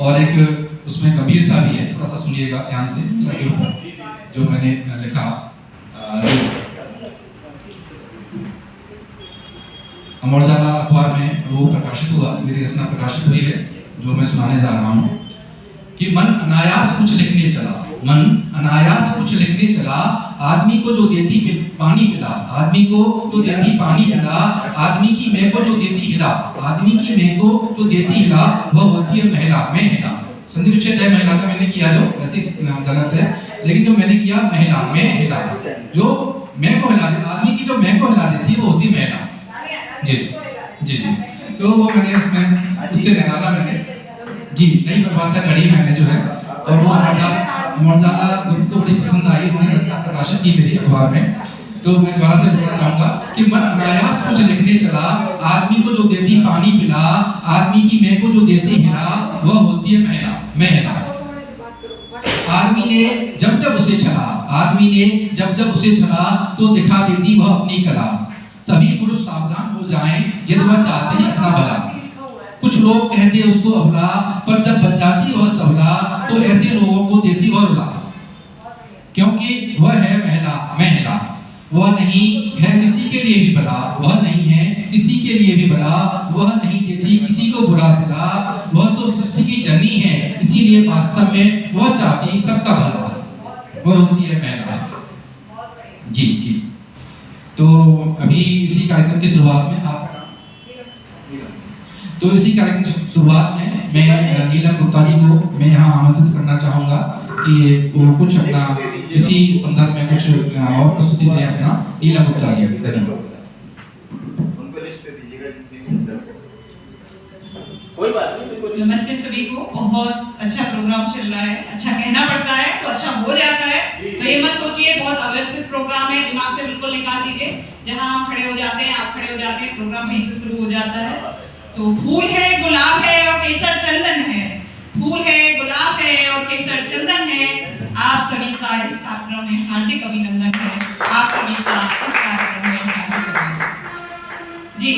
और एक उसमें गंभीरता भी है। थोड़ा सा सुनिएगा ध्यान से के ऊपर जो मैंने लिखा। अमर उजाला अखबार में वो प्रकाशित हुआ, मेरी रचना प्रकाशित हुई है जो मैं सुनाने जा रहा हूँ कि मन अनायास कुछ लिखने चला, मन अनायास कुछ लिखने चला, आदमी को जो देती पानी पिला, आदमी को जो देती पानी पिला, आदमी की मैं को जो देती हिला, आदमी की मैं को जो देती हिला, वह होती है महिला, मैं हिला। संधि विच्छेद है महिला का मैंने किया, जो वैसे गलत है, लेकिन जो मैंने किया महिला, मैं हिला, जो मैं को हिला दे, आदमी की जो मैं को हिला देती है वो होती है महिला। जी जी जी, तो वो मैंने इसमें उससे निकाला मैंने जी, नई परिभाषा करी मैंने जो है, और वो अमर उजाला ग्रुप को बड़ी पसंद आई, उन्होंने रचना प्रकाशित की मेरी अखबार में। तो मैं दोबारा से बोलना चाहूंगा कि मन अनायास कुछ लिखने चला, आदमी को जो देती पानी पिला, आदमी की मैं को जो देती हिला, वह होती है महिला, मैं हिला। आदमी ने जब जब उसे छला, आदमी ने जब जब उसे छला, तो दिखा देती वह अपनी कला। सभी पुरुष सावधान हो जाएं यदि वह चाहते हैं अपना भला। कुछ लोग कहते उसको अबला, पर जब बन जाती वह सबला, तो ऐसे लोगों को देती वह रुला। क्योंकि वह है महिला, मैं हिला, वह नहीं है किसी के लिए भी भला, वह नहीं है किसी के लिए भी भला, वह नहीं देती किसी को बुरा सिला, वह तो सृष्टि की जननी है, इसीलिए वास्तव में वह चाहती सबका भला, वह होती है महिला। जी जी, तो अभी इसी कार्यक्रम की शुरुआत में इसी कार्यक्रम की शुरुआत में मैं नीलम गुप्ता जी को मैं यहाँ आमंत्रित करना चाहूँगा कि वो कुछ अपना इसी संदर्भ में कुछ और प्रस्तुति दें अपना। नीलम गुप्ता जी, धन्यवाद। नमस्ते सभी को। बहुत अच्छा प्रोग्राम चल रहा है, अच्छा कहना पड़ता है तो अच्छा हो जाता है, तो ये मत सोचिए बहुत अव्यवस्थित प्रोग्राम है, दिमाग से बिल्कुल निकाल दीजिए। जहाँ हम खड़े हो जाते हैं, आप खड़े हो जाते हैं, प्रोग्राम वहीं से शुरू हो जाता है। तो फूल है, गुलाब है और केसर चंदन है, फूल है, गुलाब है और केसर चंदन है, आप सभी का इस कार्यक्रम में हार्दिक अभिनंदन है, आप सभी का इस कार्यक्रम में हार्दिक अभिनंदन। जी,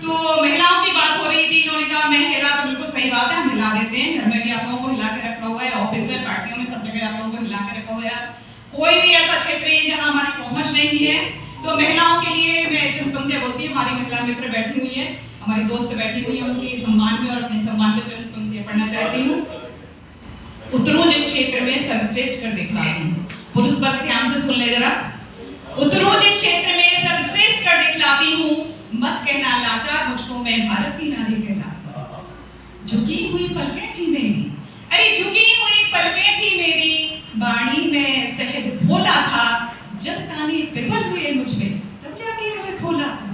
तो महिलाओं की बात हो रही थी, इन्होंने कहा मैं हिला, तो बिल्कुल सही बात है, हम हिला देते हैं। घर में भी आप लोगों को हिला के रखा हुआ है, ऑफिस में, पार्टियों में, सब जगह आप लोगों को हिला के रखा हुआ है। कोई भी ऐसा क्षेत्र है जहां हमारी पहुंच नहीं है, तो महिलाओं के लिए मैं चंद पंक्तियां बोलती हूँ। हमारी महिला मित्र बैठी हुई है, हमारी दोस्त बैठी हुई है, उनके सम्मान में और अपने सम्मान में चंद पंक्तियां पढ़ना चाहती हूँ। उतरू जिस क्षेत्र में सर्वश्रेष्ठ कर दिखलाती हूँ, पुरुष वर्ग ध्यान से सुन ले जरा। उतरू जिस क्षेत्र में सर्वश्रेष्ठ कर दिखलाती हूँ, मत कहना लाचार मुझको मैं भारत की नारी कहलाती। झुकी हुई पलकें थी मेरी, अरे झुकी हुई पलकें थी मेरी, बाणी में शहद भोला था, जब ताने पिघल हुए मुझ पे तब जाके मुझे खोला था।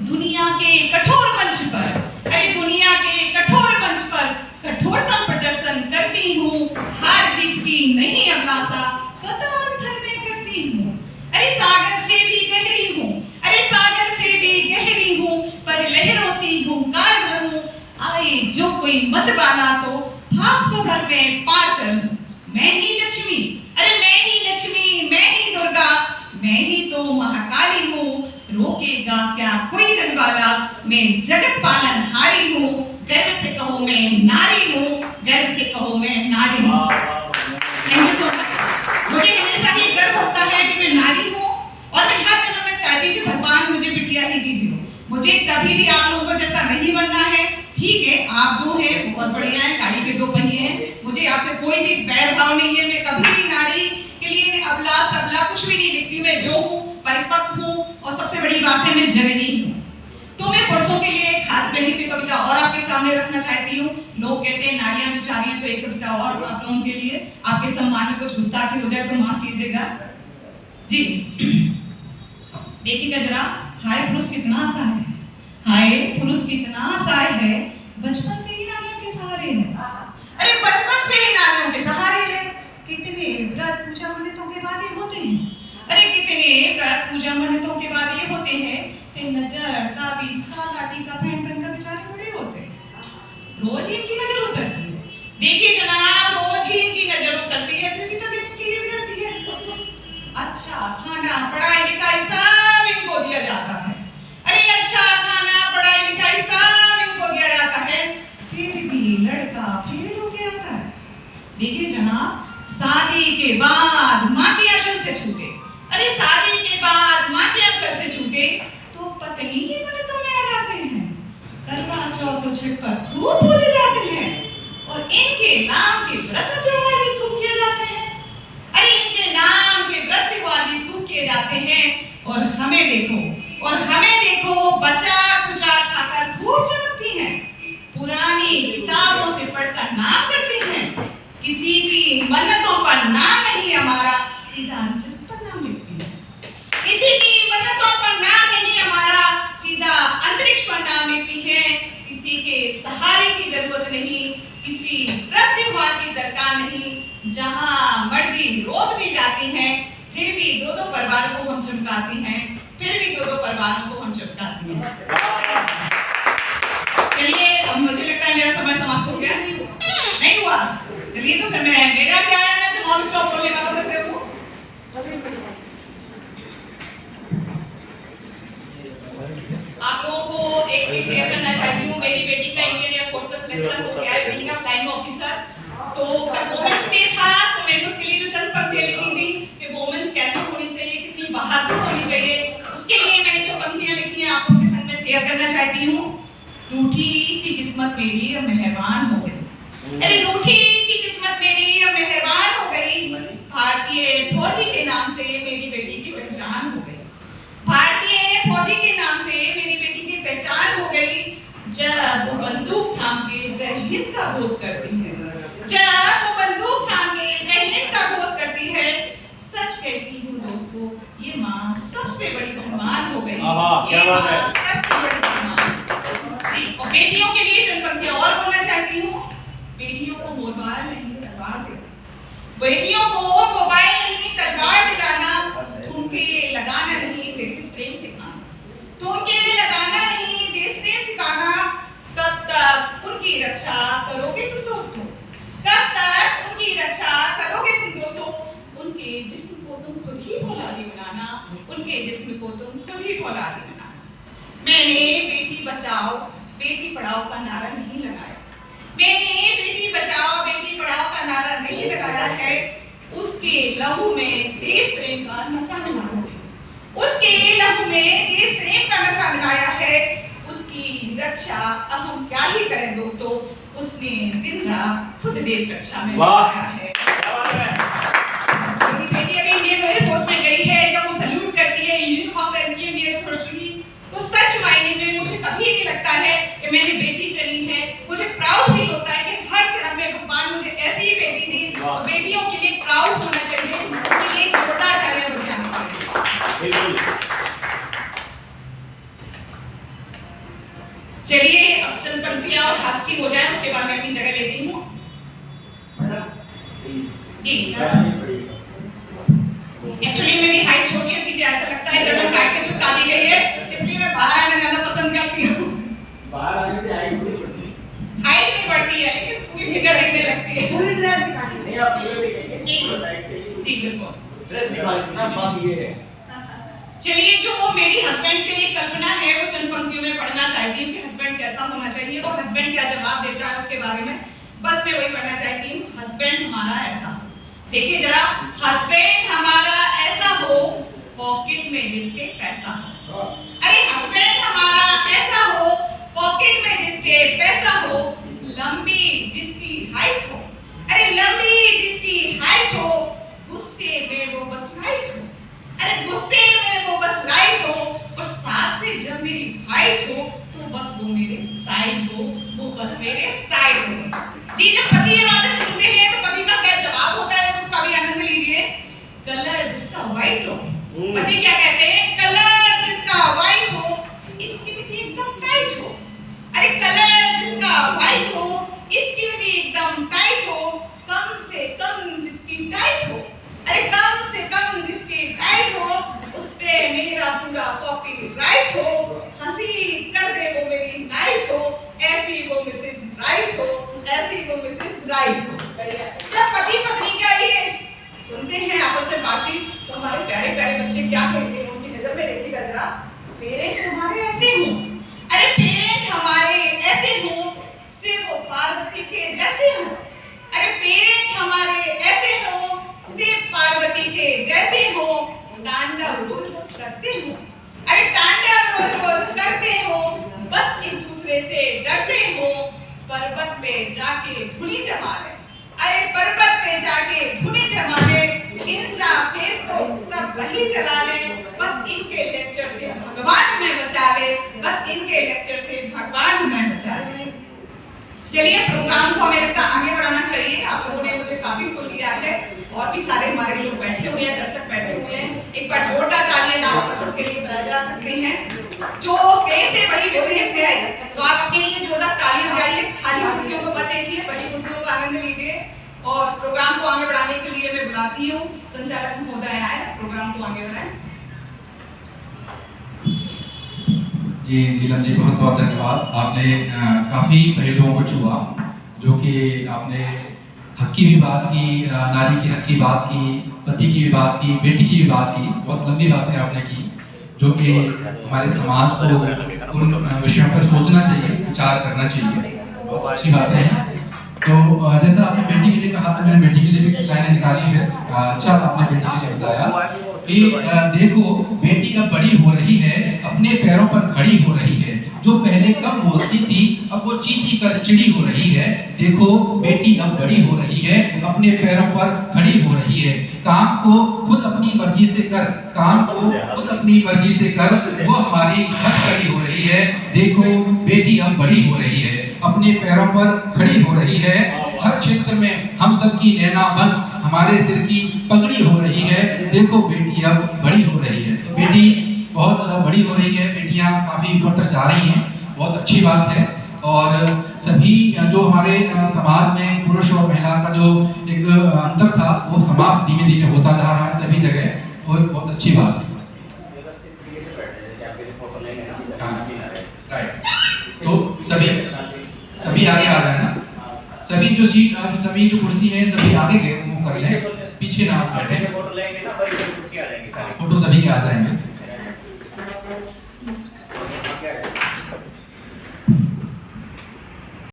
दुनिया के कठोर मंच पर, अरे दुनिया के कठोर मंच पर कठोरतम प्रदर्शन करती हूँ, हार जीत की नहीं अभिलाषा स्वतः मंथन में करती हूँ। अरे सागर से भी गहरी हूँ, अरे सागर से भी गहरी हूँ, पर लहरों से हुंकार भरूं, आए जो कोई मत वाला तो भास्कर भर में पार करूं। मैं ही लक्ष्मी, अरे मैं ही लक्ष्मी, मैं ही दुर्गा, मैं ही तो महाकाली हूँ, रोकेगा क्या कोई जग वाला, मैं जगत पालनहारी हूँ, गर्व से कहो मैं नारी हूँ, गर्व से कहो मैं नारी हूँ। Thank you so much. मुझे हमेशा ही गर्व होता है कि मैं नारी हूँ, और मैं हर जन्म में चाहती हूँ कि भगवान मुझे बिटिया ही दीजिए। मुझे कभी भी आप लोगों को जैसा नहीं बनना है, ठीक है, आप जो है बहुत बढ़िया है, गाड़ी के दो पहिए हैं, मुझे आपसे कोई भी बैर भाव नहीं है। मैं कभी भी नारी के लिए अबला सबला कुछ भी नहीं लिखती, मैं जो हूँ परिपक्व हूँ, और सबसे बड़ी बात है मैं जननी हूँ। तो मैं पुरुषों के लिए खास रंगी की कविता और आपके सामने रखना चाहती हूँ। लोग कहते हैं नारियां बेचारी हैं, तो एक कविता और आप लोगों के लिए, आपके सम्मान में कुछ गुस्ताखी हो जाए तो माफ कीजिएगा जी। देखिएगा जरा, हाय पुरुष कितना असहाय है, हाय पुरुष कितना असहाय है, बचपन से ही नारियों के सहारे है, अरे बचपन से ही नारियों के सहारे है। कितने व्रत पूजा मन्नतों के बाद ये होते हैं, अरे कितने व्रत पूजा मन्नतों के बाद ये होते हैं, नजर ताबीज खाला टीका पहन पहन कर बेचारे बूढ़े होते हैं, रोज ही इनकी नजर उतरती है। देखिए जनाब, रोज ही इनकी नजर उतरती है, फिर भी तबीयत इनकी बिगड़ती है। अच्छा खाना पढ़ाई लिखाई सब इनको दिया जाता है, अरे अच्छा खाना पढ़ाई लिखाई सब इनको दिया जाता है, फिर भी लड़का फेल हो गया था। देखिए जनाब, शादी के बाद माँ के आंचल से छूटे, अरे शादी के बाद माँ के आंचल से छूटे तो पत्नी की मन्नतों में आ जाते हैं, करवा चौथ और छठ पर खूब बोले जाते हैं और इनके नाम के व्रत त्योहार भी खूब किए जाते हैं। अरे इनके नाम के व्रत त्योहार भी खूब किए जाते हैं और हमें देखो बचा खुचा खाकर खूब चमकती हैं, पुरानी किताबों से पढ़कर नाम करती हैं, किसी की मन्नतों पर नाम नहीं हमारा सीधा अंचल पर नाम लिखती है, किसी की मन्नतों पर नाम नहीं हमारा सीधा अंतरिक्ष पर नाम लिखती है, किसी के सहारे की जरूरत नहीं, किसी व्रत त्योहार की दरकार नहीं, जहां मर्जी रोक दी जाती है फिर भी दो परिवारों को हम चमकाती हैं, फिर भी दो परिवारों को हम चमकाती हैं। चलिए अब मुझे लगता है मेरा समय समाप्त हो गया, नहीं हुआ? चलिए तो फिर मेरा क्या है, मैं तो नॉन स्टॉप बोलने वालों में से हूँ। आप लोगों को एक चीज शेयर करना चाहती हूँ, मेरी बेटी का इंडियन एयर फोर्स का सिलेक्शन हो गया है, बीइंग अ फ्लाइंग ऑफिसर। तो वुमेन्स डे था तो मैंने उसके लिए जो चंद पंक्तियां लिखी थी कि वुमेन्स कैसे होनी चाहिए, कितनी बहादुर होनी चाहिए, उसके लिए मैंने जो पंक्तियां लिखी हैं आप लोगों के संग में शेयर करना चाहती हूँ। रूठी थी किस्मत मेरी अब मेहरबान हो गई, अरे रूठी थी किस्मत मेरी अब मेहरबान हो गई, भारतीय फौजी के नाम से मेरी बेटी की पहचान हो गई, भारतीय फौजी के नाम से मेरी बेटी की पहचान हो गई, जब वो बंदूक थाम के जय हिंद का घोष करती है, जब वो बंदूक थाम के जय हिंद का घोष करती है, सच कहती हूँ दोस्तों ये माँ सबसे बड़ी धनवान हो गई, ये माँ सबसे बड़ी धनवान। जी, और बेटियों के लिए चंद पंक्तियां और बोलना चाहती हूँ। बेटियों को मोबाइल नहीं तलवार दे, बेटियों को मोबाइल नहीं तलवार दिलाना, ठुमके लगाना नहीं देश प्रेम सिखाना, ठुमके लगाना नहीं देश प्रेम सिखाना, कब तक उनकी रक्षा करोगे तुम दोस्तों, कब तक उनकी रक्षा करोगे तुम दोस्तों, उनके जिस्म को तुम खुद ही फौलादी बनाना, उनके जिस्म को तुम खुद ही फौलादी बनाना। मैंने बेटी बचाओ बेटी पढ़ाओ का नारा नहीं लगाया, मैंने बेटी बचाओ बेटी पढ़ाओ का नारा नहीं लगाया है, उसके लहू में देश प्रेम का नशा मिलाया है, उसके लहू में देश प्रेम का नशा मिलाया है, उसकी रक्षा अब हम क्या ही करें दोस्तों, उसने दिन रात खुद देश रक्षा में लगाया है। बेटी अभी इंडियन एयर फोर्स में गई है, जब वो सैल्यूट करती है यूनिफॉर्म पहनती है इंडियन एयर फोर्स की, तो सच मायने में मुझे कभी नहीं लगता है कि मेरी बेटी चली है, मुझे प्राउड फील होता है कि हर चरण में भगवान मुझे ऐसी ही बेटी दी, और बेटियों के लिए प्राउड होना चाहिए, उनके लिए जोरदार तालियां बजानी चाहिए। चलिए अब चंद पंक्तियां और हास्य की हो जाए, उसके बाद मैं अपनी जगह लेती हूँ। जी एक्चुअली मेरी हाइट छोटी है, सीधे ऐसा लगता है जड़ों काट के चिपका दी गई है, इसलिए मैं बाहर आना ज्यादा पसंद करती हूँ। बाहर आने से हाइट नहीं बढ़ती है लेकिन पूरी फिगर दिखने लगती है, पूरी ड्रेस दिखानी नहीं, आप पूरे दिखेंगे पूरा साइड से जी बिल्कुल ड्रेस दिखानी ना, बात ये है। चलिए जो वो मेरी हस्बैंड के लिए कल्पना है वो चंद पंक्तियों में पढ़ना चाहती हूँ कि हस्बैंड कैसा होना चाहिए, वो हस्बैंड क्या जवाब देता है उसके बारे में बस मैं वही पढ़ना चाहती हूँ। हस्बैंड हमारा ऐसा हो, देखिए जरा, हस्बैंड हमारा ऐसा हो पॉकेट में जिसके पैसा हो, अरे हस्बैंड हमारा ऐसा हो पॉकेट में जिसके पैसा हो, लंबी जिसकी हाइट हो, अरे लंबी जिसकी हाइट हो, गुस्से में वो बस लाइट हो, अरे गुस्से में वो बस लाइट हो, और सास से जब मेरी फाइट हो तो बस वो मेरे साइड हो, वो बस मेरे साइड हो। जी जब पति ये बातें सुनते हैं तो पति का क्या जवाब होता है उसका भी आनंद लीजिए। कलर जिसका व्हाइट हो, पति क्या कहते हैं, कलर जिसका व्हाइट हो स्किन भी एकदम टाइट हो, अरे कलर जिसका व्हाइट हो स्किन भी एकदम टाइट हो, कम से कम जिसकी टाइट हो, अरे कम से कम जिसकी टाइट हो, उस पे मेरा पूरा कॉपीराइट हो, हंसी कर दे वो मेरी नाइट हो, ऐसी वो मिसेज राइट हो, ऐसी वो मिसेज राइट हो। जब पति पत्नी का ये सुनते हैं आपस में बातचीत तो हमारे प्यारे प्यारे बच्चे क्या कहते हैं, उनकी नजर में देखिएगा जरा, पेरेंट हमारे ऐसे हो, अरे पेरेंट हमारे ऐसे हो, से वो पास की डरते हो पर्वत पे जाके धुनी जमा ले, अरे पर्वत पे जाके धुनी जमा ले, इंस्टा फेसबुक सब वही चला ले, बस इनके लेक्चर से भगवान में बचा ले, बस इनके लेक्चर से भगवान में बचा ले। चलिए प्रोग्राम को हमें लगता आगे बढ़ाना चाहिए। आप लोगों ने मुझे काफी सुन लिया है और भी सारे हमारे लोग बैठे हुए हैं, दर्शक बैठे हुए हैं। एक बार जोरदार तालियां आप सबके लिए बजा सकते हैं। जो से वही विशेष है, तो आप अपने लिए जोरदार ताली बजाइए। खाली कुर्सियों को मत देखिए, बड़ी कुर्सियों का आनंद लीजिए। और प्रोग्राम को आगे बढ़ाने के लिए मैं बुलाती हूँ संचालक महोदय आए प्रोग्राम को आगे बढ़ाएं। जी नीलम जी, बहुत बहुत धन्यवाद। आपने काफ़ी पहलुओं को छुआ, जो कि आपने हक की भी बात की, नारी के हक की बात की, पति की भी बात की, बेटी की भी बात की। बहुत लंबी बातें आपने की, जो कि हमारे समाज को उन विषयों पर सोचना चाहिए, विचार करना चाहिए। बहुत अच्छी बातें हैं। तो जैसा आपने बेटी के लिए कहा, तो मैंने बेटी के लिए भी कुछ लाइनें निकाली है। अच्छा आपने बेटी के लिए बताया कि देखो बेटी अब बड़ी हो रही है, अपने पैरों पर खड़ी हो रही है। जो पहले कम बोलती थी, अब वो चींची कर चिड़ी हो रही है। देखो बेटी अब बड़ी हो रही है, अपने पैरों पर खड़ी हो रही है। काम को खुद अपनी मर्जी से कर, काम को खुद अपनी मर्जी से कर, वो हमारी हथकड़ी हो रही है। देखो बेटी अब बड़ी हो रही है, अपने पैरों पर खड़ी हो रही है। हर क्षेत्र में हम सबकी नैना बन, हमारे सिर की पगड़ी हो रही है। देखो बेटी अब बड़ी हो रही है। बेटी बहुत बड़ी हो रही है, बेटियां काफ़ी ऊपर तक जा रही हैं, बहुत अच्छी बात है। और सभी जो हमारे समाज में पुरुष और महिला का जो एक अंतर था, वो समाप्त धीमे धीमे होता जा रहा है सभी जगह, और बहुत अच्छी बात है। तो सभी आगे आ जाए ना, सभी जो सीट, सभी जो कुर्सी है सभी आगे कर लें, पीछे ना बैठे। फोटो सभी के आ जाएंगे।